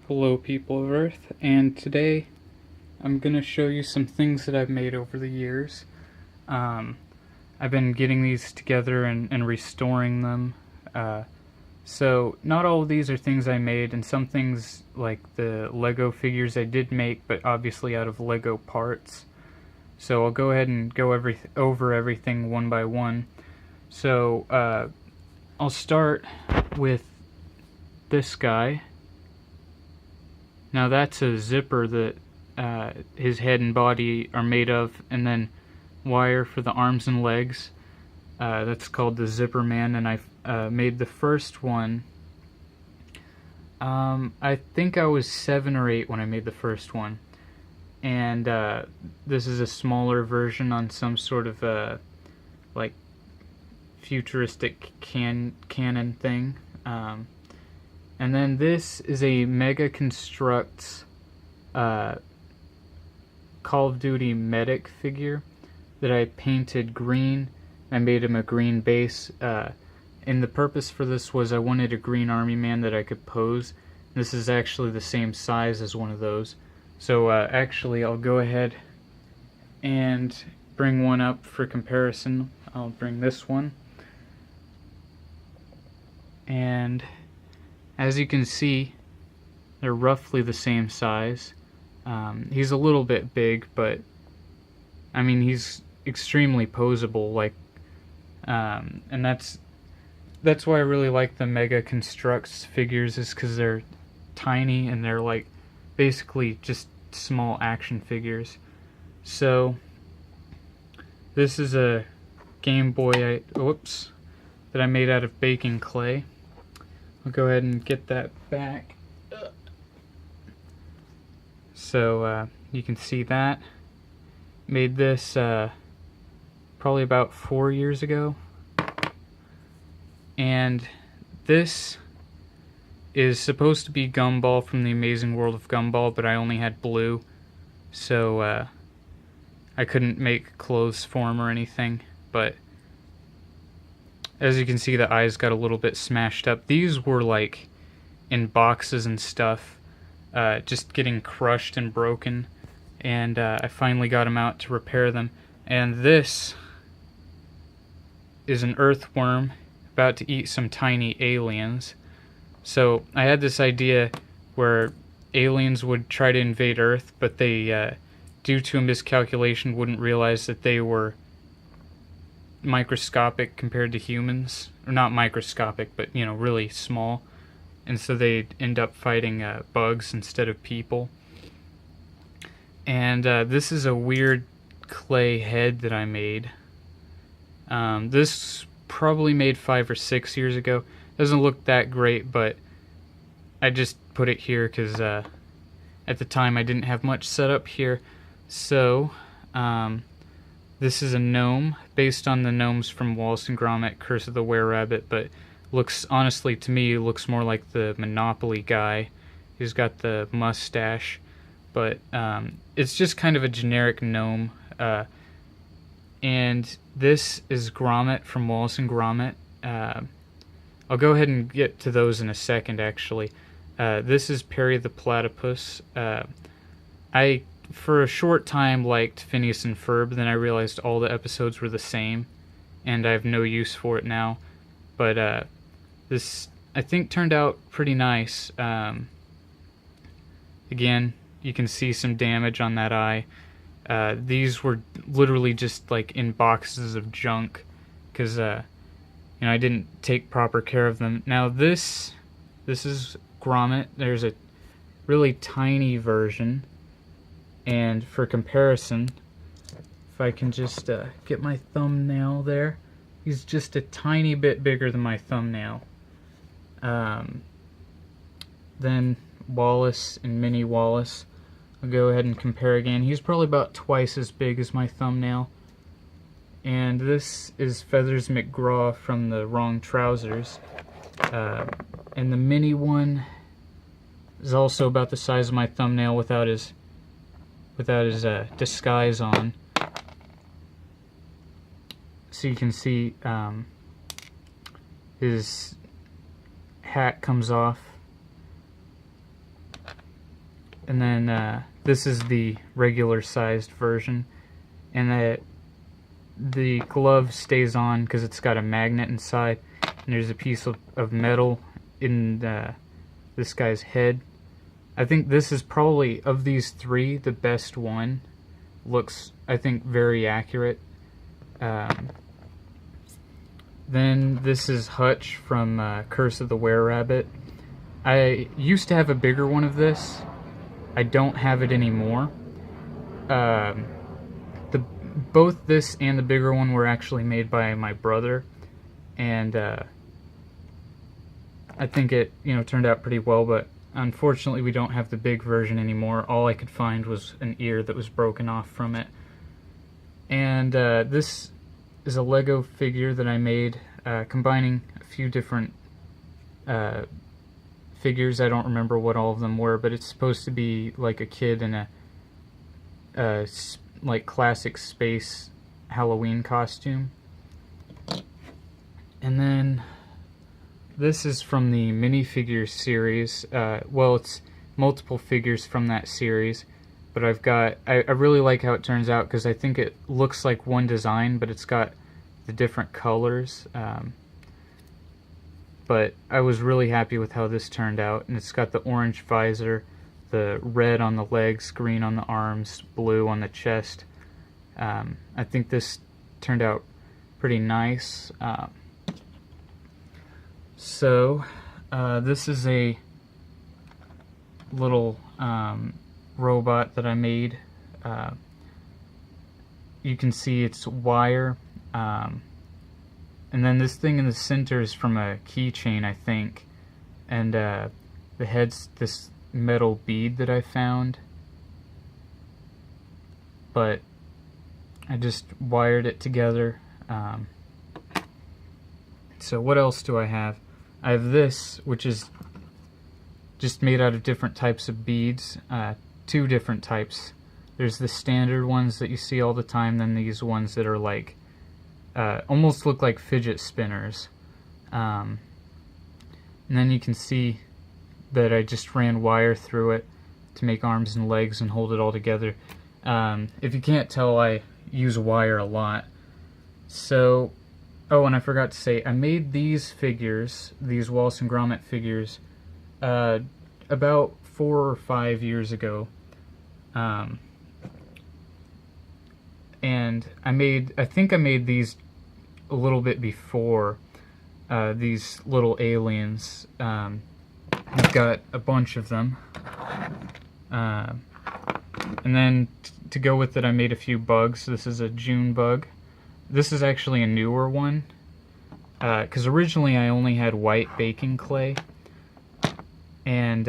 Hello people of Earth, and today I'm going to show you some things that I've made over the years. I've been getting these together and restoring them. So not all of these are things I made, and some things like the Lego figures I did make, but obviously out of Lego parts. So I'll go ahead and go over everything one by one. So I'll start with this guy. Now that's a zipper that his head and body are made of, and then wire for the arms and legs. That's called the Zipper Man, and I made the first one. I think I was 7 or 8 when I made the first one, and this is a smaller version on some sort of like futuristic cannon thing. And then this is a Mega Constructs Call of Duty medic figure that I painted green. I made him a green base. And the purpose for this was I wanted a green army man that I could pose. This is actually the same size as one of those. So actually I'll go ahead and bring one up for comparison. I'll bring this one. And as you can see, they're roughly the same size. He's a little bit big, but I mean he's extremely posable. Like, and that's why I really like the Mega Constructs figures, is because they're tiny and they're like basically just small action figures. So this is a Game Boy that I made out of baking clay. I'll go ahead and get that back. So you can see that. Made this probably about 4 years ago. And this is supposed to be Gumball from the Amazing World of Gumball, but I only had blue, so I couldn't make clothes for him or anything. But as you can see, the eyes got a little bit smashed up. These were like in boxes and stuff, just getting crushed and broken, and I finally got them out to repair them. And this is an earthworm about to eat some tiny aliens. So I had this idea where aliens would try to invade Earth, but they, due to a miscalculation, wouldn't realize that they were microscopic compared to humans. Or not microscopic, but, you know, really small. And so they'd end up fighting bugs instead of people. And this is a weird clay head that I made. This probably made 5 or 6 years ago. Doesn't look that great, but I just put it here because at the time I didn't have much set up here. So this is a gnome based on the gnomes from Wallace and Gromit, Curse of the Were-Rabbit, but looks, honestly to me, looks more like the Monopoly guy. He's got the mustache, but it's just kind of a generic gnome. And this is Gromit from Wallace and Gromit. I'll go ahead and get to those in a second, actually. This is Perry the Platypus. I, for a short time, liked Phineas and Ferb, then I realized all the episodes were the same, and I have no use for it now. But this, I think, turned out pretty nice. Again, you can see some damage on that eye. These were literally just like in boxes of junk, because you know, I didn't take proper care of them. Now this is Gromit. There's a really tiny version, and for comparison, if I can just get my thumbnail there, he's just a tiny bit bigger than my thumbnail. Then Wallace and Mini Wallace. I'll go ahead and compare again. He's probably about twice as big as my thumbnail. And this is Feathers McGraw from the Wrong Trousers. And the mini one is also about the size of my thumbnail without his disguise on. So you can see his hat comes off. And then this is the regular sized version, and the glove stays on because it's got a magnet inside, and there's a piece of metal in this guy's head. I think this is probably, of these three, the best one. Looks, I think, very accurate. Then this is Hutch from Curse of the Were-Rabbit. I used to have a bigger one of this. I don't have it anymore. Both this and the bigger one were actually made by my brother, and I think it turned out pretty well, but unfortunately we don't have the big version anymore. All I could find was an ear that was broken off from it. And this is a Lego figure that I made, combining a few different figures. I don't remember what all of them were, but it's supposed to be like a kid in a like classic space Halloween costume. And then this is from the minifigure series. Well, it's multiple figures from that series, but I really like how it turns out, because I think it looks like one design, but it's got the different colors. But I was really happy with how this turned out, and it's got the orange visor, the red on the legs, green on the arms, blue on the chest. I think this turned out pretty nice. So this is a little robot that I made. You can see it's wire, and then this thing in the center is from a keychain, I think, and the head's this metal bead that I found, but I just wired it together. So what else do I have? I have this, which is just made out of different types of beads, two different types. There's the standard ones that you see all the time, then these ones that are like almost look like fidget spinners. And then you can see that I just ran wire through it to make arms and legs and hold it all together. If you can't tell, I use wire a lot. So, oh, and I forgot to say, I made these figures, these Wallace and Gromit figures, about 4 or 5 years ago. And I think I made these a little bit before, these little aliens. I've got a bunch of them. And then to go with it, I made a few bugs. This is a June bug. This is actually a newer one, because originally I only had white baking clay. And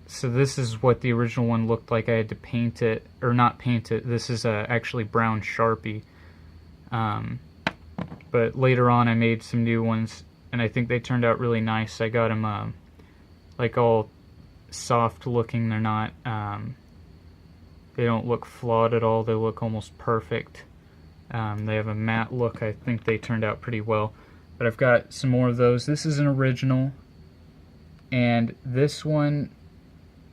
so this is what the original one looked like. I had to paint it, or not paint it. This is actually brown Sharpie. But later on I made some new ones, and I think they turned out really nice. I got them like all soft looking. They're not, they don't look flawed at all. They look almost perfect. They have a matte look. I think they turned out pretty well. But I've got some more of those. This is an original, and this one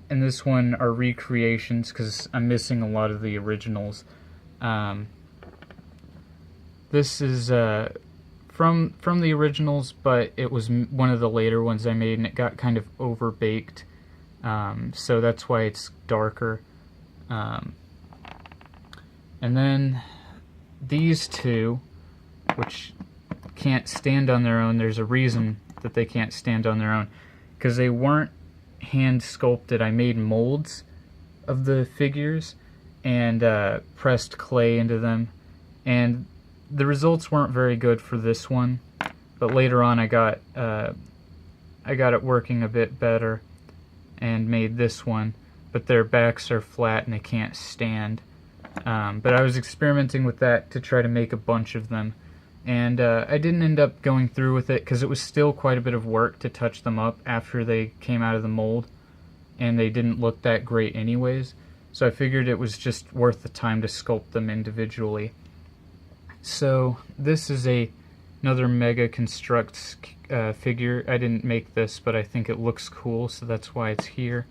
and this one are recreations because I'm missing a lot of the originals. This is from the originals, but it was one of the later ones I made, and it got kind of overbaked, so that's why it's darker. And then these two, which can't stand on their own. There's a reason that they can't stand on their own, because they weren't hand sculpted. I made molds of the figures and pressed clay into them, and the results weren't very good for this one, but later on I got it working a bit better and made this one, but their backs are flat and they can't stand. But I was experimenting with that to try to make a bunch of them, and I didn't end up going through with it because it was still quite a bit of work to touch them up after they came out of the mold, and they didn't look that great anyways, so I figured it was just worth the time to sculpt them individually. So this is another Mega Constructs figure. I didn't make this, but I think it looks cool, so that's why it's here.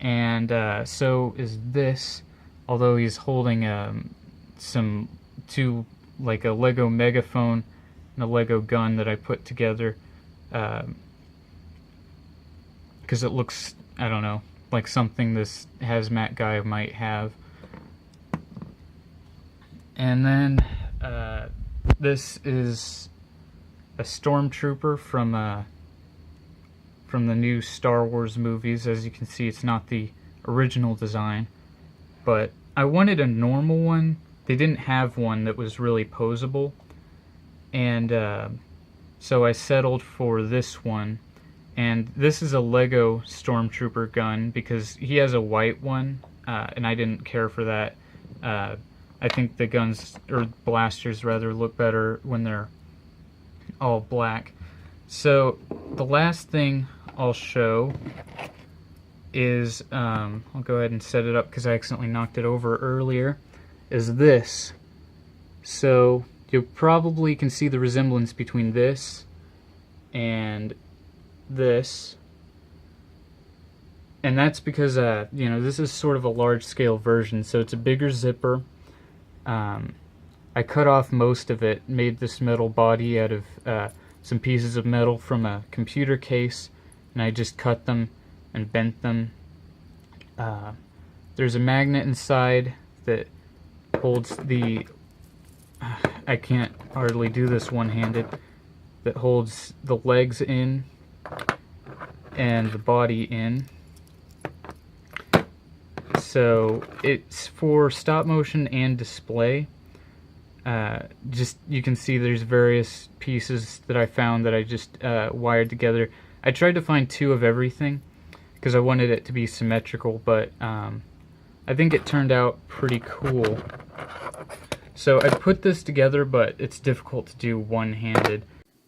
and so is this, although he's holding like a Lego megaphone and a Lego gun that I put together, because it looks, I don't know, like something this hazmat guy might have. And then this is a stormtrooper from the new Star Wars movies. As you can see, it's not the original design, but I wanted a normal one. They didn't have one that was really posable, and so I settled for this one. And this is a Lego stormtrooper gun because he has a white one, and I didn't care for that. I think the guns, or blasters rather, look better when they're all black. So the last thing I'll show is, I'll go ahead and set it up because I accidentally knocked it over earlier, is this. So you probably can see the resemblance between this and this. And that's because, you know, this is sort of a large-scale version, so it's a bigger zipper. I cut off most of it, made this metal body out of some pieces of metal from a computer case, and I just cut them and bent them. There's a magnet inside that holds the, I can't hardly do this one-handed, that holds the legs in and the body in. So it's for stop motion and display. Just, you can see there's various pieces that I found that I just wired together. I tried to find two of everything because I wanted it to be symmetrical, but I think it turned out pretty cool. So I put this together, but it's difficult to do one-handed.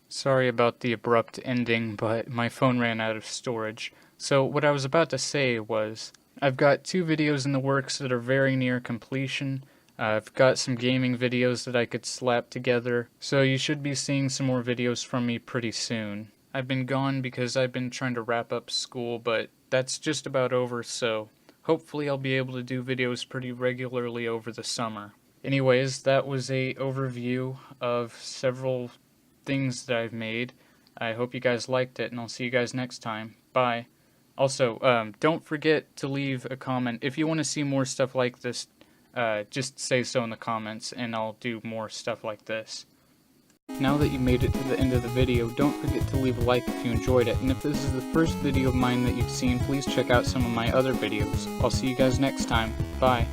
Sorry about the abrupt ending, but my phone ran out of storage. So what I was about to say was, I've got 2 videos in the works that are very near completion. I've got some gaming videos that I could slap together, so you should be seeing some more videos from me pretty soon. I've been gone because I've been trying to wrap up school, but that's just about over, so hopefully I'll be able to do videos pretty regularly over the summer. Anyways, that was a overview of several things that I've made. I hope you guys liked it, and I'll see you guys next time. Bye. Also, don't forget to leave a comment. If you want to see more stuff like this, just say so in the comments, and I'll do more stuff like this. Now that you made it to the end of the video, don't forget to leave a like if you enjoyed it, and if this is the first video of mine that you've seen, please check out some of my other videos. I'll see you guys next time. Bye.